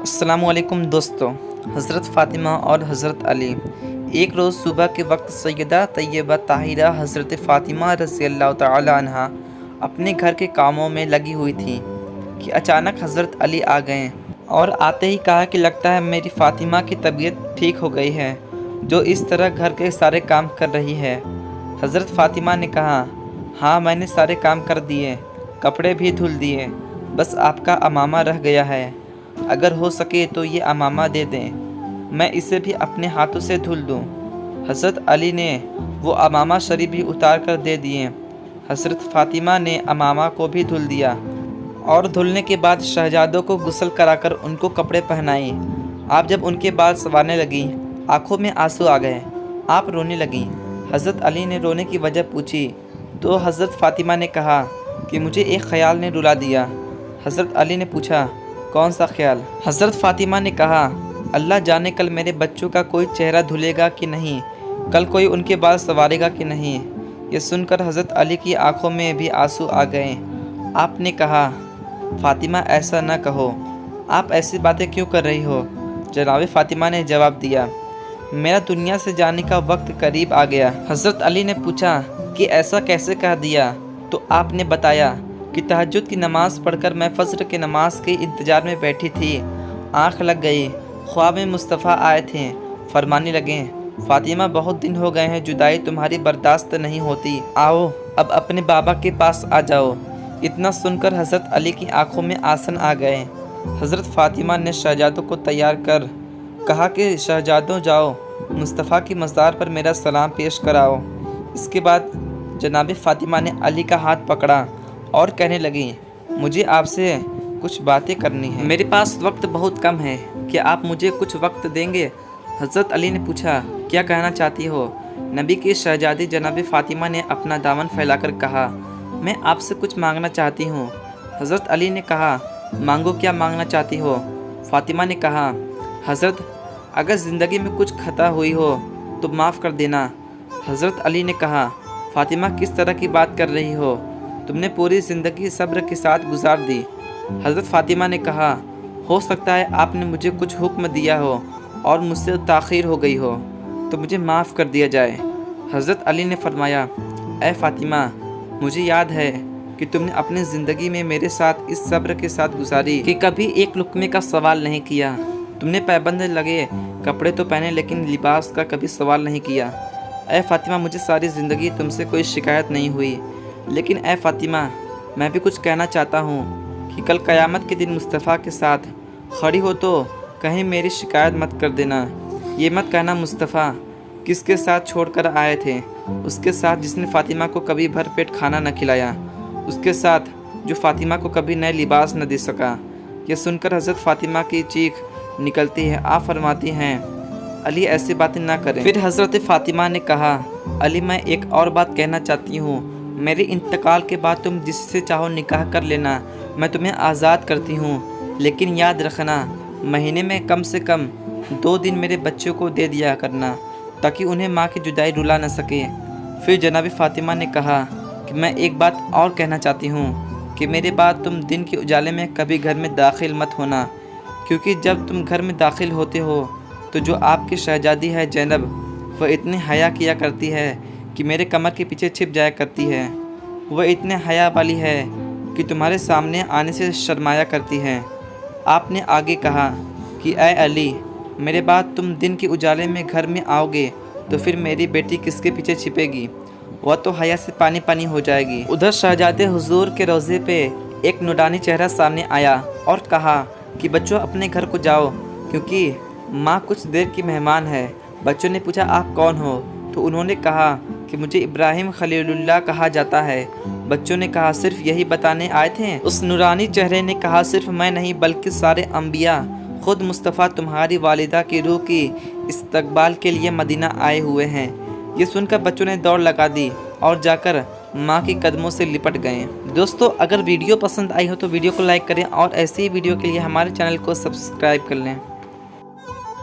السلام علیکم دوستو، حضرت فاطمہ اور حضرت علی۔ ایک روز صبح کے وقت سیدہ طیبہ طاہرہ حضرت فاطمہ رضی اللہ تعالی عنہ اپنے گھر کے کاموں میں لگی ہوئی تھیں کہ اچانک حضرت علی آ گئے اور آتے ہی کہا کہ لگتا ہے میری فاطمہ کی طبیعت ٹھیک ہو گئی ہے جو اس طرح گھر کے سارے کام کر رہی ہے۔ حضرت فاطمہ نے کہا، ہاں میں نے سارے کام کر دیے، کپڑے بھی دھل دیے، بس آپ کا امامہ رہ گیا ہے، اگر ہو سکے تو یہ امامہ دے دیں، میں اسے بھی اپنے ہاتھوں سے دھل دوں۔ حضرت علی نے وہ امامہ شریف بھی اتار کر دے دیے۔ حضرت فاطمہ نے امامہ کو بھی دھل دیا اور دھلنے کے بعد شہزادوں کو غسل کرا کر ان کو کپڑے پہنائے۔ آپ جب ان کے بال سنوارنے لگیں، آنکھوں میں آنسو آ گئے، آپ رونے لگیں۔ حضرت علی نے رونے کی وجہ پوچھی تو حضرت فاطمہ نے کہا کہ مجھے ایک خیال نے رلا دیا۔ حضرت علی نے پوچھا، کون سا خیال؟ حضرت فاطمہ نے کہا، اللہ جانے کل میرے بچوں کا کوئی چہرہ دھلے گا کہ نہیں، کل کوئی ان کے بال سنوارے گا کہ نہیں۔ یہ سن کر حضرت علی کی آنکھوں میں بھی آنسو آ گئے۔ آپ نے کہا، فاطمہ ایسا نہ کہو، آپ ایسی باتیں کیوں کر رہی ہو؟ جناب فاطمہ نے جواب دیا، میرا دنیا سے جانے کا وقت قریب آ گیا۔ حضرت علی نے پوچھا کہ ایسا کیسے کہہ دیا؟ تو آپ نے بتایا کہ تہجد کی نماز پڑھ کر میں فجر کی نماز کے انتظار میں بیٹھی تھی، آنکھ لگ گئی، خواب میں مصطفیٰ آئے تھے، فرمانے لگے، فاطمہ بہت دن ہو گئے ہیں، جدائی تمہاری برداشت نہیں ہوتی، آؤ اب اپنے بابا کے پاس آ جاؤ۔ اتنا سن کر حضرت علی کی آنکھوں میں آنسو آ گئے۔ حضرت فاطمہ نے شہزادوں کو تیار کر کہا کہ شہزادوں جاؤ مصطفیٰ کی مزار پر میرا سلام پیش کراؤ۔ اس کے بعد جناب فاطمہ نے علی کا ہاتھ پکڑا اور کہنے لگیں، مجھے آپ سے کچھ باتیں کرنی ہیں، میرے پاس وقت بہت کم ہے، کیا آپ مجھے کچھ وقت دیں گے؟ حضرت علی نے پوچھا، کیا کہنا چاہتی ہو؟ نبی کی شہزادی جناب فاطمہ نے اپنا دامن پھیلا کر کہا، میں آپ سے کچھ مانگنا چاہتی ہوں۔ حضرت علی نے کہا، مانگو، کیا مانگنا چاہتی ہو؟ فاطمہ نے کہا، حضرت اگر زندگی میں کچھ خطا ہوئی ہو تو معاف کر دینا۔ حضرت علی نے کہا، فاطمہ کس طرح کی بات کر رہی ہو؟ تم نے پوری زندگی صبر کے ساتھ گزار دی۔ حضرت فاطمہ نے کہا، ہو سکتا ہے آپ نے مجھے کچھ حکم دیا ہو اور مجھ سے تاخیر ہو گئی ہو تو مجھے معاف کر دیا جائے۔ حضرت علی نے فرمایا، اے فاطمہ، مجھے یاد ہے کہ تم نے اپنی زندگی میں میرے ساتھ اس صبر کے ساتھ گزاری کہ کبھی ایک لقمے کا سوال نہیں کیا، تم نے پابند لگے کپڑے تو پہنے لیکن لباس کا کبھی سوال نہیں کیا۔ اے فاطمہ، مجھے ساری زندگی تم سے کوئی شکایت نہیں ہوئی، لیکن اے فاطمہ، میں بھی کچھ کہنا چاہتا ہوں کہ کل قیامت کے دن مصطفیٰ کے ساتھ کھڑی ہو تو کہیں میری شکایت مت کر دینا، یہ مت کہنا مصطفیٰ کس کے ساتھ چھوڑ کر آئے تھے، اس کے ساتھ جس نے فاطمہ کو کبھی بھر پیٹ کھانا نہ کھلایا، اس کے ساتھ جو فاطمہ کو کبھی نئے لباس نہ دے سکا۔ یہ سن کر حضرت فاطمہ کی چیخ نکلتی ہے، آپ فرماتی ہیں، علی ایسی باتیں نہ کریں۔ پھر حضرت فاطمہ نے کہا، علی میں ایک اور بات کہنا چاہتی ہوں، میرے انتقال کے بعد تم جس سے چاہو نکاح کر لینا، میں تمہیں آزاد کرتی ہوں، لیکن یاد رکھنا مہینے میں کم سے کم 2 دن میرے بچوں کو دے دیا کرنا تاکہ انہیں ماں کی جدائی رلا نہ سکے۔ پھر جناب فاطمہ نے کہا کہ میں ایک بات اور کہنا چاہتی ہوں کہ میرے بعد تم دن کے اجالے میں کبھی گھر میں داخل مت ہونا، کیونکہ جب تم گھر میں داخل ہوتے ہو تو جو آپ کی شہزادی ہے زینب، وہ اتنی حیا کیا کرتی ہے کہ میرے کمر کے پیچھے چھپ جایا کرتی ہے، وہ اتنے حیا والی ہے کہ تمہارے سامنے آنے سے شرمایا کرتی ہے۔ آپ نے آگے کہا کہ اے علی، میرے بعد تم دن کے اجالے میں گھر میں آؤ گے تو پھر میری بیٹی کس کے پیچھے چھپے گی؟ وہ تو حیا سے پانی پانی ہو جائے گی۔ ادھر شہزادے حضور کے روضے پہ ایک نورانی چہرہ سامنے آیا اور کہا کہ بچوں اپنے گھر کو جاؤ کیونکہ ماں کچھ دیر کی مہمان ہے۔ بچوں نے پوچھا، آپ کون ہو؟ تو انہوں نے کہا کہ مجھے ابراہیم خلیل اللہ کہا جاتا ہے۔ بچوں نے کہا، صرف یہی بتانے آئے تھے؟ اس نورانی چہرے نے کہا، صرف میں نہیں بلکہ سارے انبیاء، خود مصطفیٰ تمہاری والدہ کی روح کی استقبال کے لیے مدینہ آئے ہوئے ہیں۔ یہ سن کر بچوں نے دوڑ لگا دی اور جا کر ماں کے قدموں سے لپٹ گئے۔ دوستو، اگر ویڈیو پسند آئی ہو تو ویڈیو کو لائک کریں اور ایسی ہی ویڈیو کے لیے ہمارے چینل کو سبسکرائب کر لیں۔